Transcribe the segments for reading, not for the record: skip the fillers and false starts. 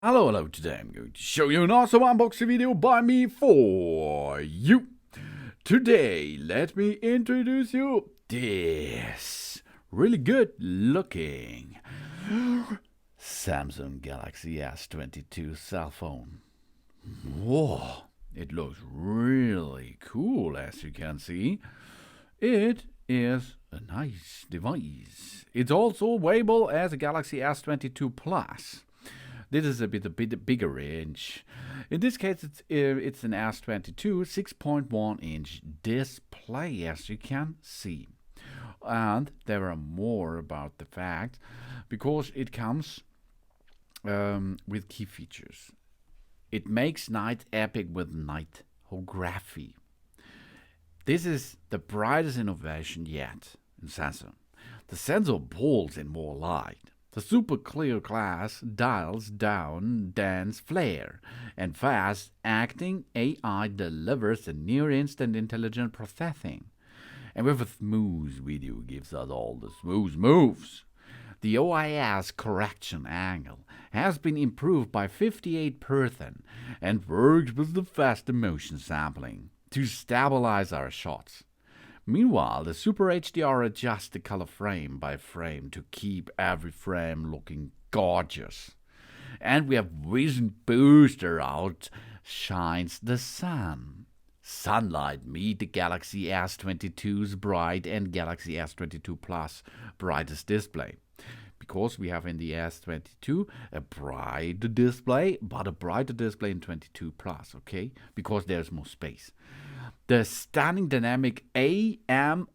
Hello, today I'm going to show you an awesome unboxing video by me for you. Today, let me introduce you this really good looking Samsung Galaxy S22 cell phone. Whoa, it looks really cool, as you can see. It is a nice device. It's also weighable as a Galaxy S22 Plus. This is a bit bigger range. In this case, it's an S22 6.1-inch display, as you can see. And there are more about the fact, because it comes with key features. It makes night epic with NIGHTOGRAPHY. This is the brightest innovation yet in Samsung. The sensor pulls in more light. The super clear glass dials down dense flare, and fast-acting AI delivers a near-instant intelligent processing. And with a smooth video gives us all the smooth moves. The OIS correction angle has been improved by 58% and works with the faster motion sampling to stabilize our shots. Meanwhile, the Super HDR adjusts the color frame by frame to keep every frame looking gorgeous. And we have Vision Booster outshines the sun. Sunlight meet the Galaxy S22's bright and Galaxy S22 Plus brightest display. Because we have in the S22 a brighter display, but a brighter display in 22 Plus, okay? Because there's more space. The stunning dynamic AMOLED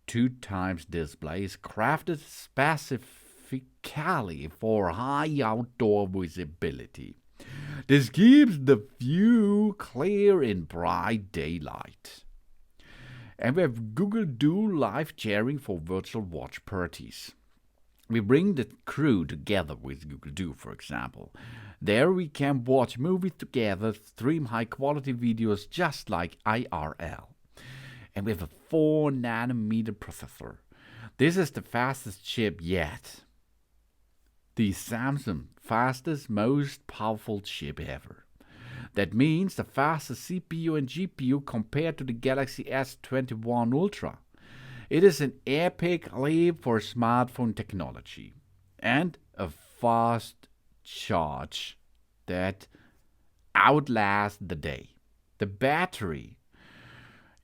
2x display is crafted specifically for high outdoor visibility. This keeps the view clear in bright daylight. And we have Google Duo live sharing for virtual watch parties. We bring the crew together with Google Duo, for example. There we can watch movies together, stream high-quality videos just like IRL. And we have a 4nm processor. This is the fastest chip yet. The Samsung fastest, most powerful chip ever. That means the fastest CPU and GPU compared to the Galaxy S21 Ultra. It is an epic leap for smartphone technology and a fast charge that outlasts the day. The battery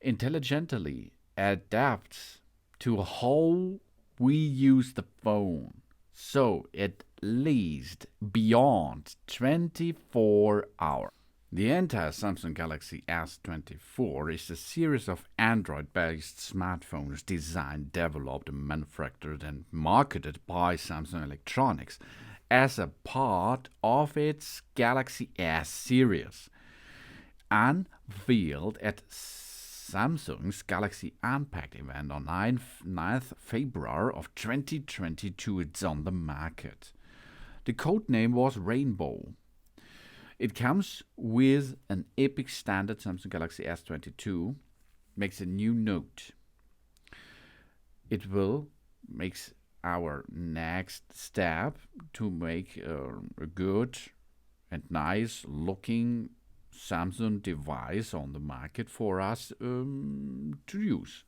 intelligently adapts to how we use the phone, so it lasts beyond 24 hours. The entire Samsung Galaxy S24 is a series of Android-based smartphones designed, developed, manufactured and marketed by Samsung Electronics as a part of its Galaxy S series. Unveiled at Samsung's Galaxy Unpacked event on 9th February of 2022, it's on the market. The codename was Rainbow. It comes with an epic standard Samsung Galaxy S22, makes a new note. It will make our next step to make a good and nice looking Samsung device on the market for us to use.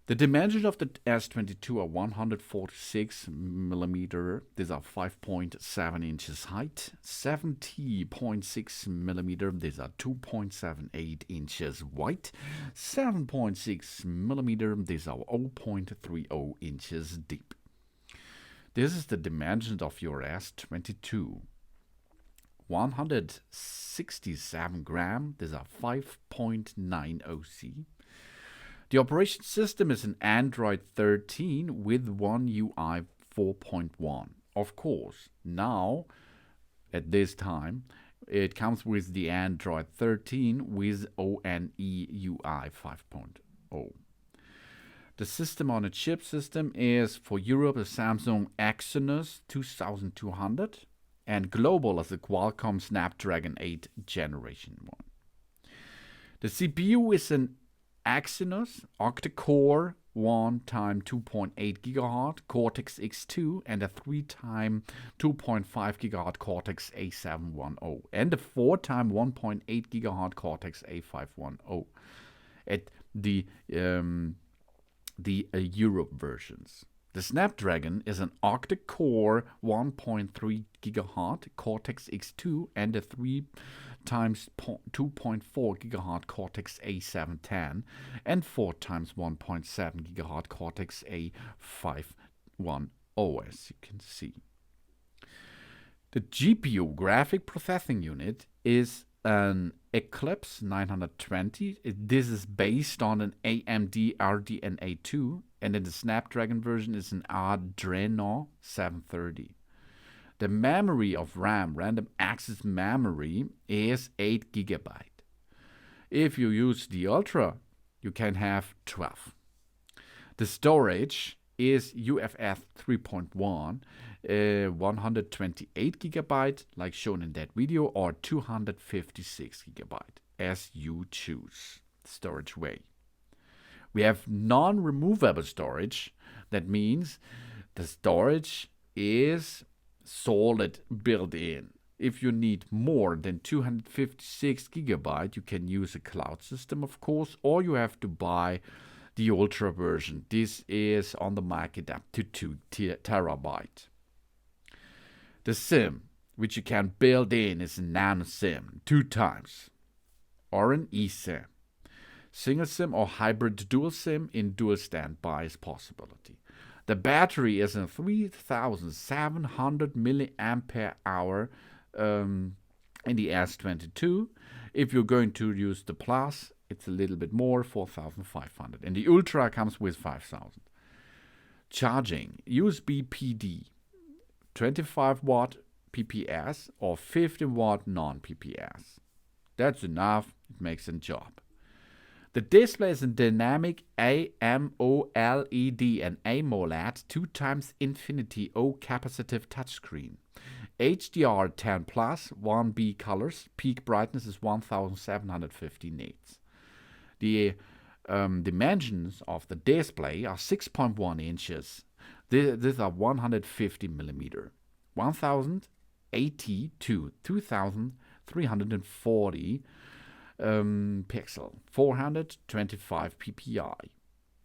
The dimensions of the S22 are 146mm, these are 5.7 inches height, 70.6mm, these are 2.78 inches wide, 7.6mm, these are 0.30 inches deep. This is the dimensions of your S22. 167 grams, these are 5.90 C. The operation system is an Android 13 with One UI 4.1. Of course, now, at this time, it comes with the Android 13 with ONE UI 5.0. The system on a chip system is, for Europe, a Samsung Exynos 2200, and global as a Qualcomm Snapdragon 8 Generation 1. The CPU is an Exynos octa-core 1 time 2.8 GHz Cortex X2 and a 3 time 2.5 GHz Cortex A710 and a 4 time 1.8 GHz Cortex A510 at the Europe versions. The Snapdragon is an octa-core 1.3 GHz Cortex X2 and a 3 times 2.4 GHz Cortex A710 and 4 times 1.7 GHz Cortex A510, as you can see. The GPU graphic processing unit is an Eclipse 920. This is based on an AMD RDNA 2, and in the Snapdragon version is an Adreno 730. The memory of RAM, random access memory, is 8 GB. If you use the Ultra, you can have 12. The storage is UFS 3.1, 128 GB, like shown in that video, or 256 GB, as you choose storage way. We have non-removable storage. That means the storage is solid built in. If you need more than 256 GB, you can use a cloud system, of course, or you have to buy the Ultra version. This is on the market up to 2 terabyte. The SIM, which you can build in, is a nano SIM 2 times, or an eSIM. Single SIM or hybrid dual SIM in dual standby is possibility. The battery is a 3,700 milliampere hour in the S22. If you're going to use the Plus, it's a little bit more, 4,500. And the Ultra comes with 5,000. Charging, USB PD, 25 watt PPS or 15 watt non-PPS. That's enough, it makes a job. The display is a dynamic AMOLED and AMOLED 2 times infinity O capacitive touchscreen. HDR10 plus 1B colors. Peak brightness is 1750 nits. The dimensions of the display are 6.1 inches. These are 150 millimeter. 1080 to 2340 pixel, 425 ppi,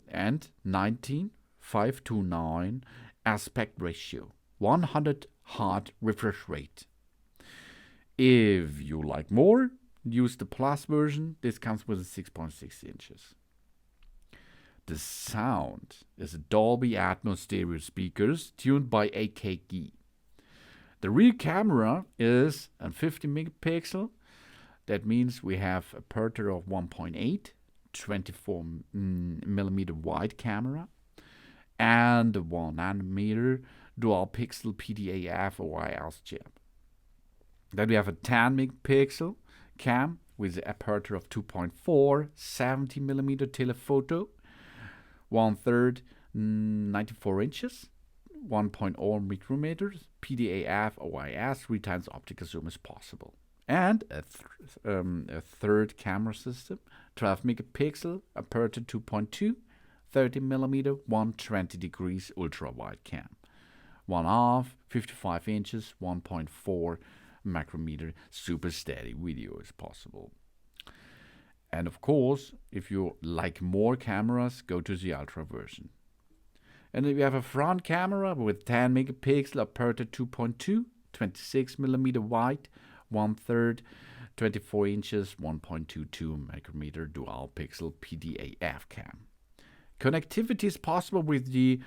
and 19:5:9 aspect ratio, 100 Hz refresh rate. If you like more, use the Plus version. This comes with 6.6 inches. The sound is a Dolby Atmos stereo speakers tuned by AKG. The rear camera is a 50 megapixel. That means we have a aperture of 1.8, 24 millimeter wide camera, and a 1 nanometer dual pixel PDAF OIS chip. Then we have a 10 megapixel cam with the aperture of 2.4, 70 millimeter telephoto, 1/3 94 inches, 1.0 micrometers, PDAF OIS, 3 times optical zoom is possible. And a third camera system, 12 megapixel, aperture 2.2, 30 millimeter, 120 degrees ultra wide cam. 1/2, 55 inches, 1.4 micrometer, super steady video is possible. And of course, if you like more cameras, go to the Ultra version. And then we have a front camera with 10 megapixel, aperture 2.2, 26 millimeter wide, 1/3, 24 inches, 1.22 micrometer dual pixel PDAF cam. Connectivity is possible with the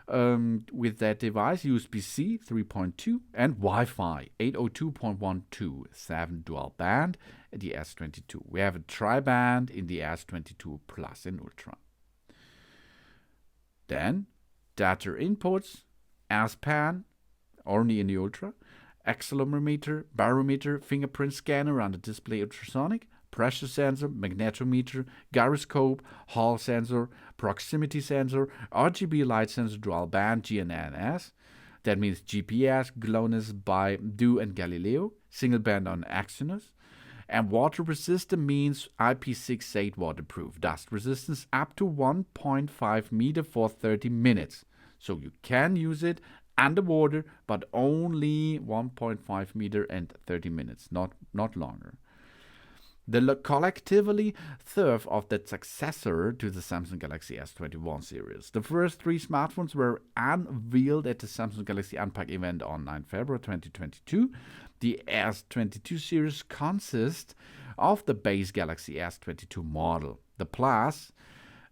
with that device, USB-C 3.2 and Wi-Fi 802.127 dual band at the S22. We have a tri-band in the S22 Plus and Ultra. Then data inputs, S-Pen, only in the Ultra, accelerometer, barometer, fingerprint scanner on the display ultrasonic, pressure sensor, magnetometer, gyroscope, Hall sensor, proximity sensor, RGB light sensor, dual band, GNSS. That means GPS, GLONASS by DO and Galileo, single band on Exynos, And water resistant means IP68 waterproof. Dust resistance up to 1.5 meter for 30 minutes. So you can use it underwater, but only 1.5 meter and 30 minutes, not longer. The collectively third of the successor to the Samsung Galaxy S21 series. The first three smartphones were unveiled at the Samsung Galaxy Unpacked event on 9 February 2022. The S22 series consists of the base Galaxy S22 model, the Plus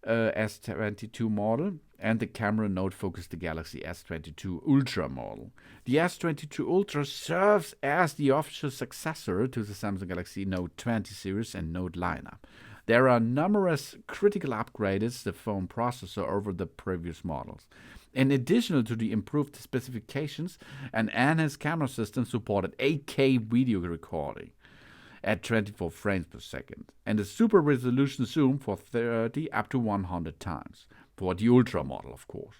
S22 model, and the camera node focused the Galaxy S22 Ultra model. The S22 Ultra serves as the official successor to the Samsung Galaxy Note 20 series and Note lineup. There are numerous critical upgrades to the phone processor over the previous models. In addition to the improved specifications, an enhanced camera system supported 8K video recording at 24 frames per second, and a super resolution zoom for 30 up to 100 times, for the Ultra model, of course.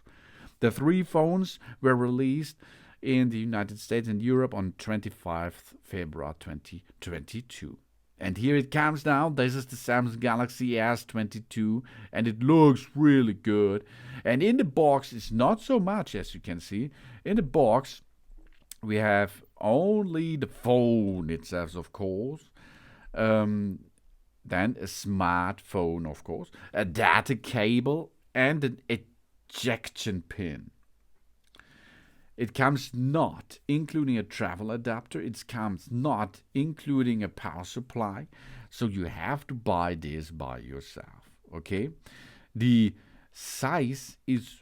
The three phones were released in the United States and Europe on 25 February 2022. And here it comes now. This is the Samsung Galaxy S22, and it looks really good. And in the box, it's not so much, as you can see. In the box, we have only the phone itself, of course. Then a smartphone, of course, a data cable, and an ejection pin. It comes not including a travel adapter. It comes not including a power supply. So you have to buy this by yourself, okay? The size is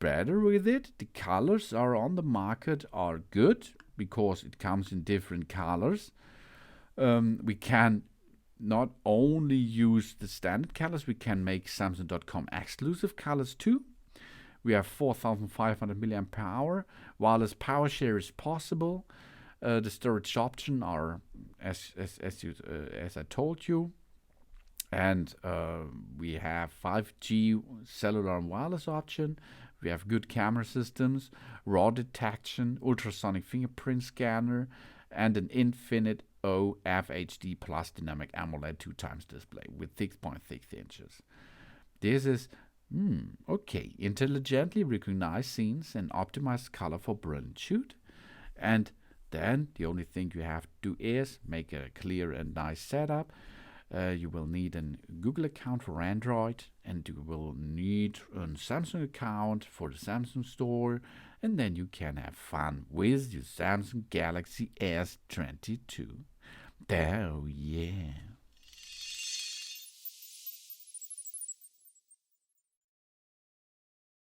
better with it. The colors are on the market are good because it comes in different colors. We can not only use the standard colors, we can make Samsung.com exclusive colors too. We have 4,500 milliampere hour. Wireless power share is possible. The storage option are as I told you, and we have 5G cellular and wireless option. We have good camera systems, raw detection, ultrasonic fingerprint scanner, and an Infinite O FHD Plus Dynamic AMOLED 2x display with 6.6 inches. This is okay. Intelligently recognize scenes and optimize color for brilliant shoot. And then the only thing you have to do is make a clear and nice setup. You will need a Google account for Android, and you will need a Samsung account for the Samsung store, and then you can have fun with your Samsung Galaxy S22. Oh yeah.